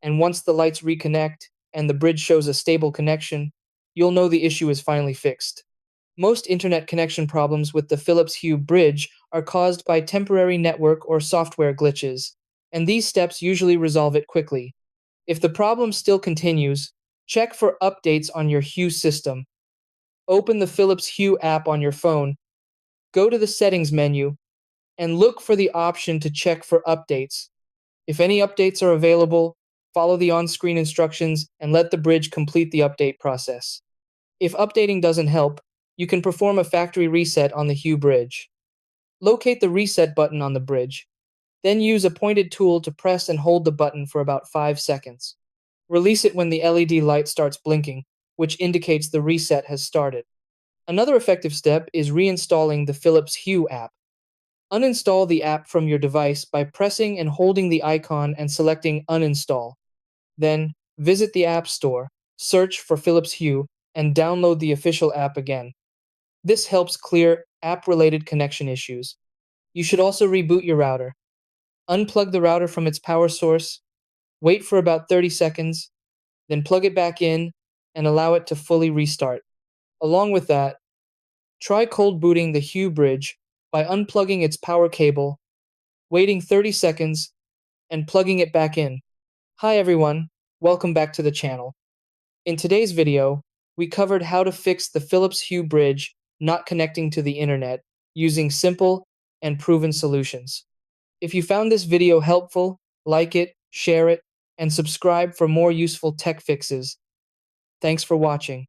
and once the lights reconnect and the bridge shows a stable connection, you'll know the issue is finally fixed. Most internet connection problems with the Philips Hue bridge are caused by temporary network or software glitches, and these steps usually resolve it quickly. If the problem still continues, check for updates on your Hue system. Open the Philips Hue app on your phone, go to the Settings menu, and look for the option to check for updates. If any updates are available, follow the on-screen instructions and let the bridge complete the update process. If updating doesn't help, you can perform a factory reset on the Hue bridge. Locate the reset button on the bridge, then use a pointed tool to press and hold the button for about 5 seconds. Release it when the LED light starts blinking, which indicates the reset has started. Another effective step is reinstalling the Philips Hue app. Uninstall the app from your device by pressing and holding the icon and selecting Uninstall. Then, visit the App Store, search for Philips Hue, and download the official app again. This helps clear app-related connection issues. You should also reboot your router. Unplug the router from its power source, wait for about 30 seconds, then plug it back in and allow it to fully restart. Along with that, try cold booting the Hue bridge by unplugging its power cable, waiting 30 seconds, and plugging it back in. Hi everyone, welcome back to the channel. In today's video, we covered how to fix the Philips Hue bridge not connecting to the internet using simple and proven solutions. If you found this video helpful, like it, share it, and subscribe for more useful tech fixes. Thanks for watching.